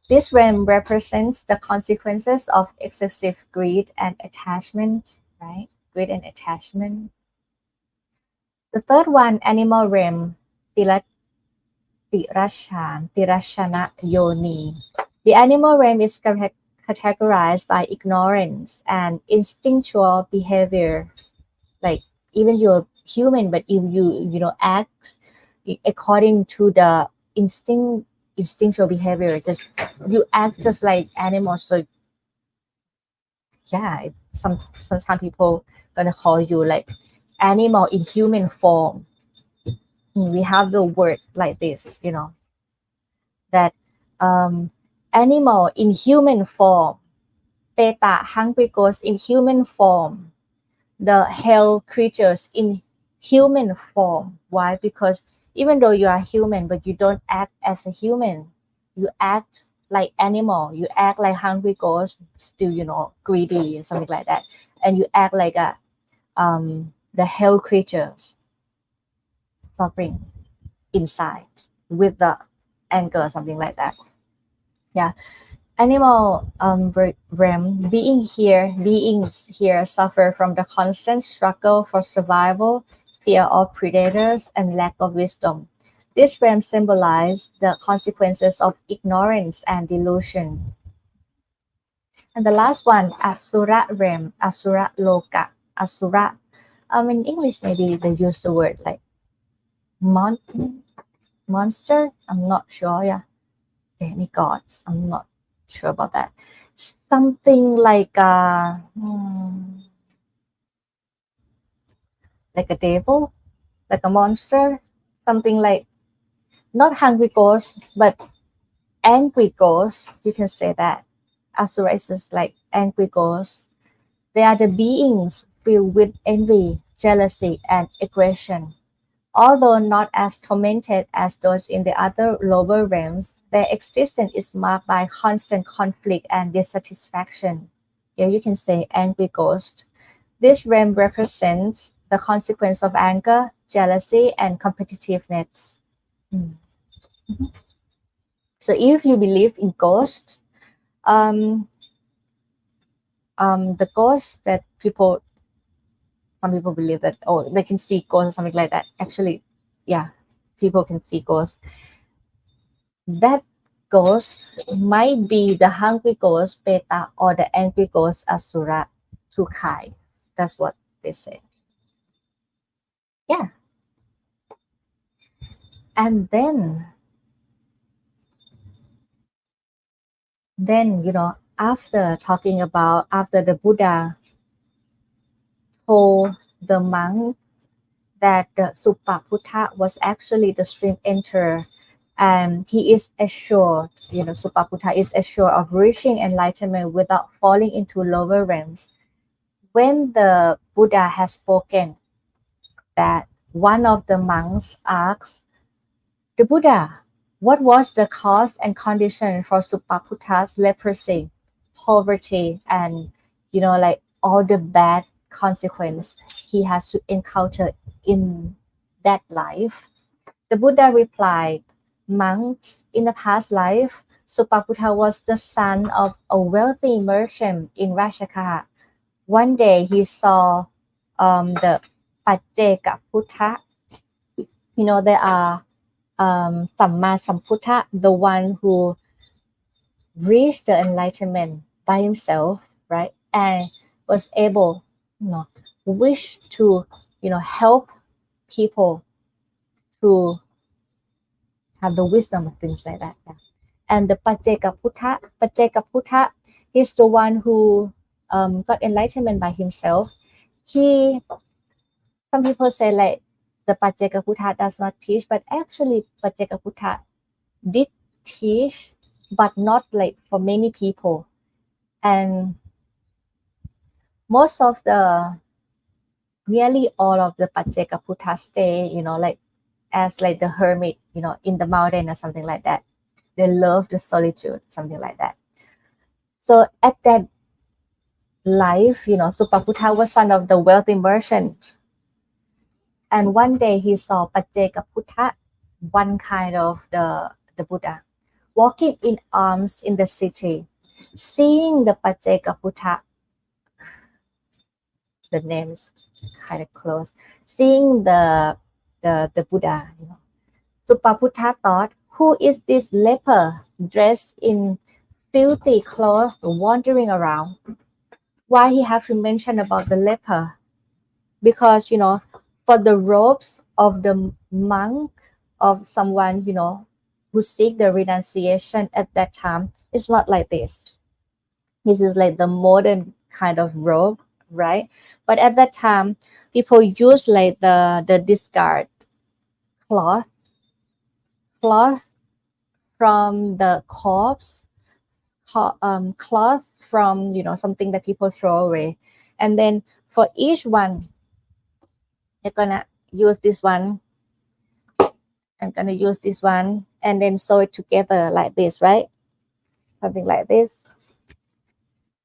This realm represents the consequences of excessive greed and attachment, right? Greed and attachment. The third one, animal realm, Tirashana Yoni. The animal realm is categorized by ignorance and instinctual behavior. Like even you're human, but if you act according to the instinctual behavior, just you act just like animals. So yeah, sometimes people gonna call you like animal in human form. We have the word like this, that animal in human form, Peta, hungry ghosts in human form, the hell creatures in human form. Why? Because even though you are human, but you don't act as a human, you act like animal, you act like hungry ghost, still greedy and something like that, and you act like the hell creatures suffering inside with the anger, something like that. Yeah, animal realm beings here suffer from the constant struggle for survival, fear of predators, and lack of wisdom. This realm symbolizes the consequences of ignorance and delusion. And the last one, Asura realm, Asura Loka, Asura. In English, maybe they use the word like monster. I'm not sure. Yeah, demigods. I'm not sure about that. Something like like a devil, like a monster, something like not hungry ghost, but angry ghost. You can say that. Asura is just like angry ghosts. They are the beings filled with envy, jealousy, and aggression. Although not as tormented as those in the other lower realms, their existence is marked by constant conflict and dissatisfaction. Here you can say angry ghost. This realm represents the consequence of anger, jealousy, and competitiveness. Mm. So if you believe in ghosts, um, the ghost that some people believe that, oh, they can see ghosts or something like that. Actually, yeah, people can see ghosts. That ghost might be the hungry ghost Beta or the angry ghost Asura to Kai. That's what they say. Yeah. And then after talking about, after the Buddha told the monk that the Suppabuddha was actually the stream enter, and he is assured, Suppabuddha is assured of reaching enlightenment without falling into lower realms. When the Buddha has spoken, that one of the monks asks the Buddha, what was the cause and condition for Suppabuddha's leprosy, poverty, and like all the bad consequence he has to encounter in that life? The Buddha replied, monks, in a past life, Suppabuddha was the son of a wealthy merchant in Rashaka. One day he saw the Pajjeka Buddha. There are Samma Sambuddha, the one who reached the enlightenment by himself, right? And was able, wish to, help people to have the wisdom of things like that. Yeah. And the Pajjeka Buddha, he's the one who got enlightenment by himself. Some people say like the Pajjeka Buddha does not teach, but actually Pajjeka Buddha did teach, but not like for many people. And most of nearly all of the Pajjeka Buddha stay, like as like the hermit, in the mountain or something like that. They love the solitude, something like that. So at that life, Suppabuddha was son of the wealthy merchant. And one day he saw Pajjeka Buddha, one kind of the Buddha, walking in arms in the city. Seeing the Pajjeka Buddha, the names kind of close. Seeing the Buddha, Suppabuddha thought, who is this leper dressed in filthy clothes wandering around? Why he have to mention about the leper? Because for the robes of the monk, of someone who seek the renunciation at that time, it's not like this. This is like the modern kind of robe, right? But at that time, people use like the discard cloth from the corpse, cloth from something that people throw away, and then for each one, you're gonna use this one. I'm gonna use this one, and then sew it together like this, right? Something like this.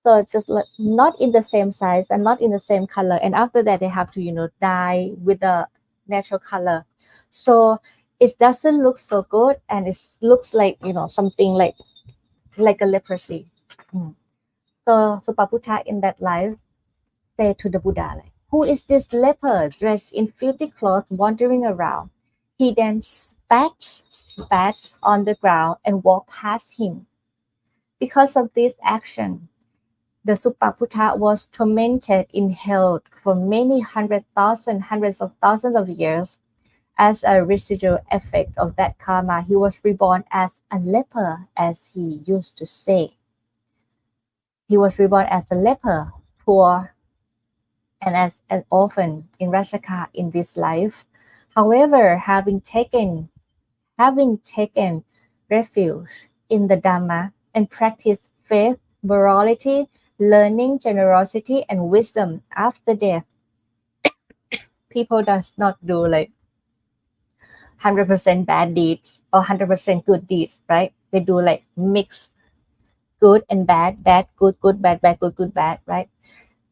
So it's just like not in the same size and not in the same color. And after that, they have to dye with the natural color. So it doesn't look so good, and it looks like something like a leprosy. Mm. So Suppabuddha in that life said to the Buddha, like, who is this leper dressed in filthy clothes wandering around? He then spat on the ground and walked past him. Because of this action, the Suppabuddha was tormented in hell for many hundreds of thousands of years. As a residual effect of that karma, he was reborn as a leper, as he used to say. He was reborn as a leper, poor, and as an orphan in Rashaka in this life. However, having taken refuge in the Dhamma and practiced faith, morality, learning, generosity, and wisdom after death, people does not do like 100% bad deeds or 100% good deeds, right? They do like mix good and bad, bad, good, good, bad, bad, good, good, bad, right?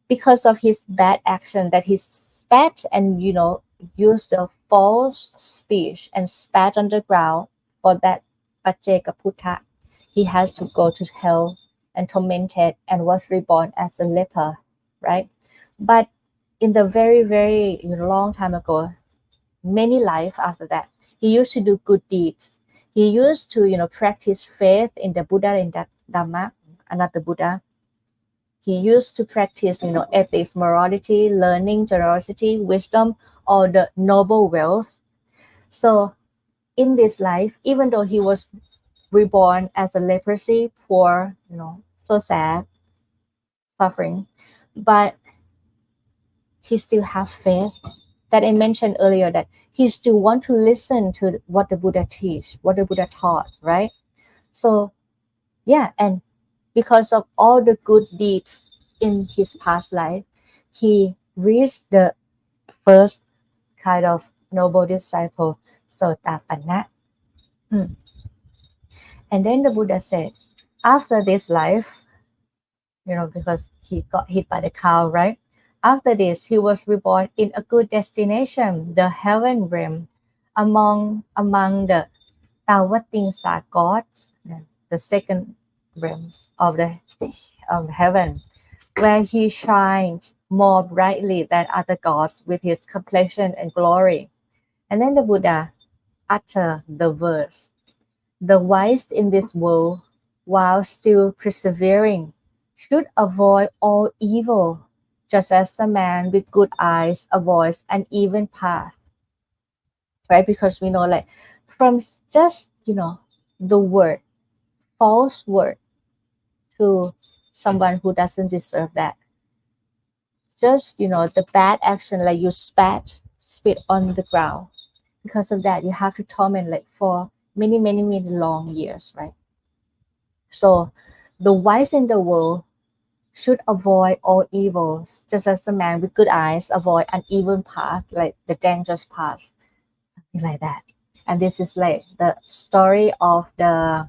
because of his bad action that he spat and used a false speech and spat on the ground. For that Pacheka Puttha, he has to go to hell and tormented and was reborn as a leper, right? But in the very, very long time ago, many life after that, he used to do good deeds. He used to practice faith in the Buddha, in that Dhamma, another Buddha. He used to practice ethics, morality, learning, generosity, wisdom, or the noble wealth. So in this life, even though he was reborn as a leprosy, poor, so sad, suffering, but he still have faith, that I mentioned earlier, that he still want to listen to what the Buddha teach, what the Buddha taught, right? So yeah, and because of all the good deeds in his past life, he reached the first kind of noble disciple, Sotapanna. Hmm. And then the Buddha said, after this life, because he got hit by the cow, right? After this, he was reborn in a good destination, the heaven realm, among the Tawatingsa gods, the second realms of the heaven, where he shines more brightly than other gods with his complexion and glory. And then the Buddha uttered the verse, the wise in this world, while still persevering, should avoid all evil, just as the man with good eyes avoids an even path. Right? Because we know, like, from just, the word, false word to someone who doesn't deserve that. Just, the bad action, like you spit on the ground. Because of that, you have to torment like for many, many, many long years, right? So the wise in the world should avoid all evils, just as the man with good eyes avoid uneven path, like the dangerous path, something like that. And this is like the story of the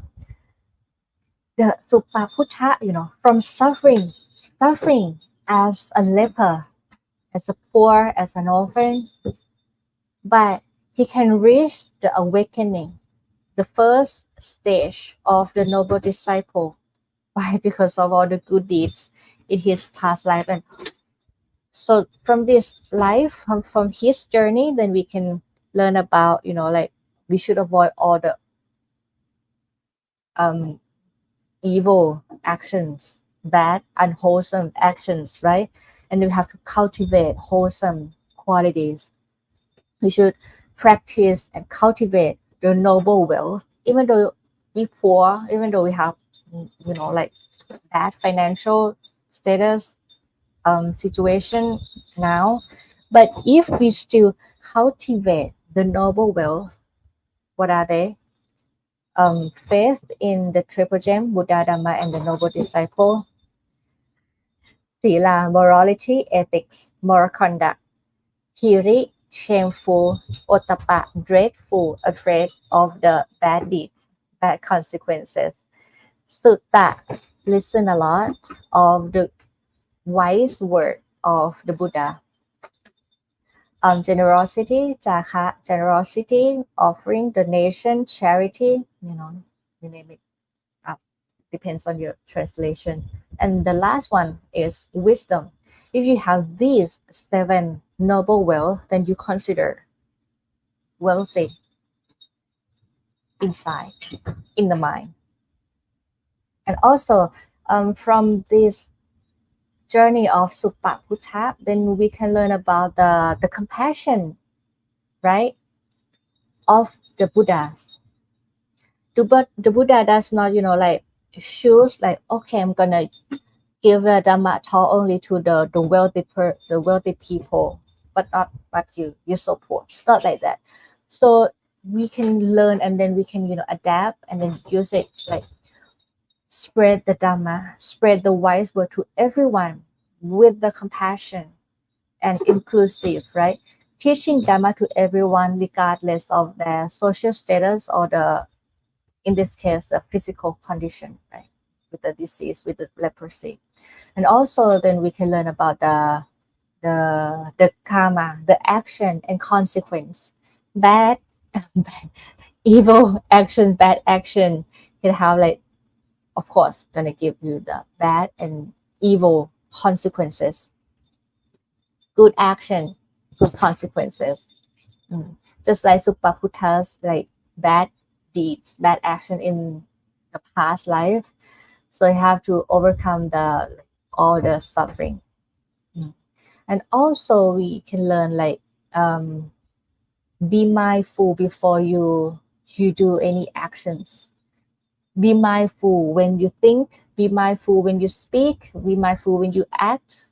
Suppabuddha, from suffering as a leper, as a poor, as an orphan, but he can reach the awakening, the first stage of the noble disciple. Why? Because of all the good deeds in his past life. And so from this life, from his journey, then we can learn about, like we should avoid all the um, evil actions, bad, unwholesome actions, right? And we have to cultivate wholesome qualities. We should practice and cultivate the noble wealth, even though we poor, even though we have, like bad financial status, situation now. But if we still cultivate the noble wealth, what are they? Faith in the triple gem, Buddha, Dhamma, and the noble disciple. Sila, morality, ethics, moral conduct. Hiri, shameful. Ottappa, dreadful, afraid of the bad deeds, bad consequences. Sutta, listen a lot of the wise word of the Buddha. Generosity, jaka, generosity, offering, donation, charity, you name it. Depends on your translation. And the last one is wisdom. If you have these 7 noble wealth, then you consider wealthy inside, in the mind. And also, from this journey of Suppabuddha, then we can learn about the compassion, right, of the Buddha. The Buddha does not, like choose like, okay, I'm gonna give a Dhamma talk only to the wealthy people, but not you. You're so poor. It's not like that. So we can learn and then we can adapt and then use it, like spread the Dhamma, spread the wise word to everyone with the compassion and inclusive, right? Teaching Dhamma to everyone regardless of their social status or in this case, the physical condition, right? With the disease, with the leprosy. And also then we can learn about the karma, the action and consequence. Bad, evil action, bad action can have like, of course, gonna give you the bad and evil consequences. Good action, good consequences. Mm. Just like Suppabuddha's like bad deeds, bad action in the past life. So you have to overcome the all the suffering. Mm. And also we can learn like be mindful before you do any actions. Be mindful when you think, be mindful when you speak, be mindful when you act.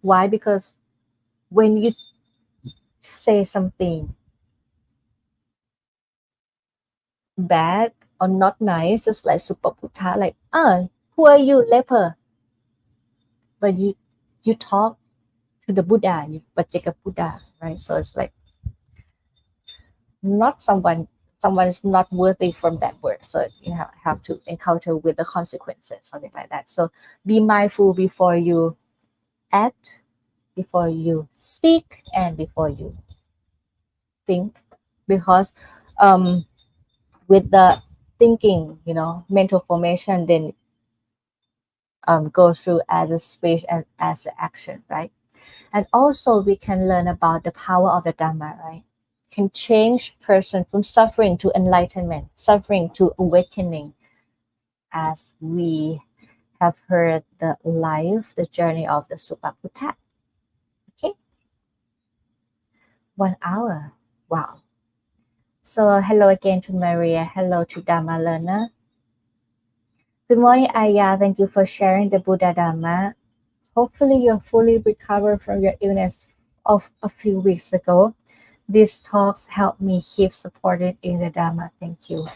Why? Because when you say something bad or not nice, just like Suppabuddha, like, who are you, leper? But you talk to the Buddha, you Pacheka Buddha, right? So it's like not someone is not worthy from that word. So you have to encounter with the consequences, something like that. So be mindful before you act, before you speak, and before you think, because with the thinking, mental formation then go through as a speech and as the action, right? And also we can learn about the power of the Dhamma, right? Can change person from suffering to enlightenment, suffering to awakening, as we have heard the life, the journey of the Suppabuddha. Okay, 1 hour. Wow. So hello again to Maria. Hello to Dhamma learner. Good morning, Aya. Thank you for sharing the Buddha Dhamma. Hopefully you're fully recovered from your illness of a few weeks ago. These talks help me keep supported in the Dhamma. Thank you.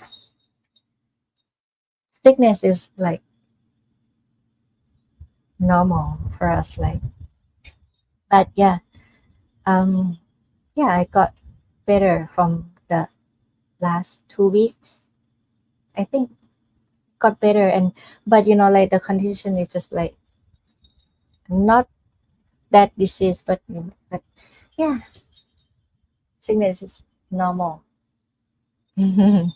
Sickness is like normal for us, like, but I got better from the last 2 weeks. I think got better, and but like the condition is just like not that disease, but yeah, sickness is normal. Jim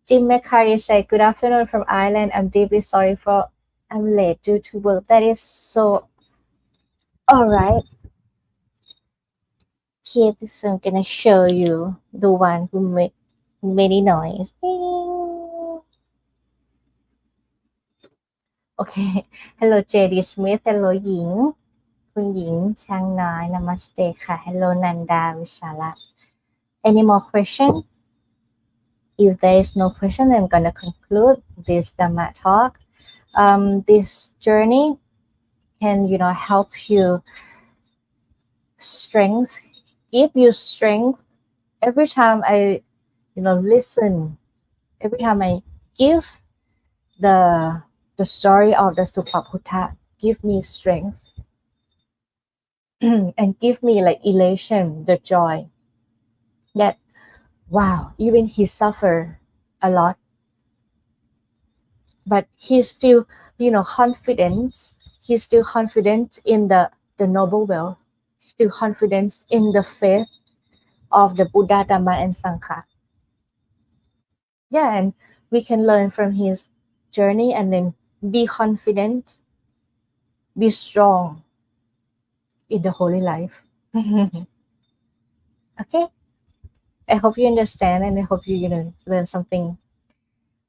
McCarty said, "Good afternoon from Ireland. I'm deeply sorry for I'm late due to work." That is so all right. Here, this I'm gonna show you the one who make many noise. Okay. Hello, JD Smith. Hello, Ying. คุณหญิงช่างน้อย Namaste ค่ะ Hello, Nanda Visala. Any more question? If there is no question, I'm gonna conclude this Dhamma talk. This journey can, help you strength, give you strength. Every time I, listen, every time I give the story of the Suppabuddha, give me strength and give me like elation, the joy that wow, even he suffered a lot, but he's still, confident. He's still confident in the noble will, still confident in the faith of the Buddha, Dhamma, and Sangha. Yeah, and we can learn from his journey and then be confident, be strong in the holy life. Okay, I hope you understand, and I hope you learn something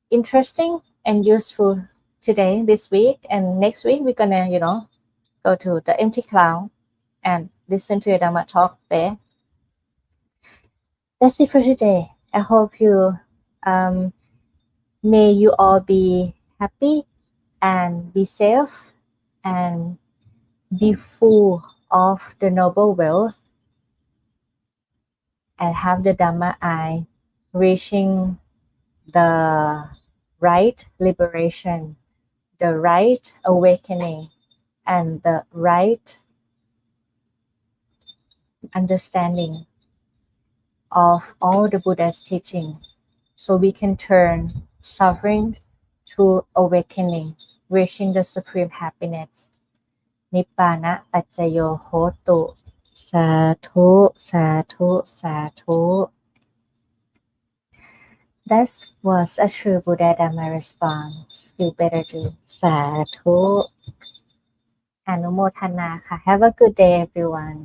interesting and useful today, this week, and next week we're gonna go to the empty cloud and listen to a Dhamma talk there. That's it for today. I hope you may you all be happy and be safe and be full of the noble wealth and have the Dhamma eye, reaching the right liberation, the right awakening, and the right understanding of all the Buddha's teaching, so we can turn suffering to awakening, reaching the supreme happiness. Nibbana Paccaya Hotu. Sadhu, sadhu, sadhu. That was a true Buddha Dhamma response. You better do sadhu. อนุโมทนาค่ะ Have a good day everyone.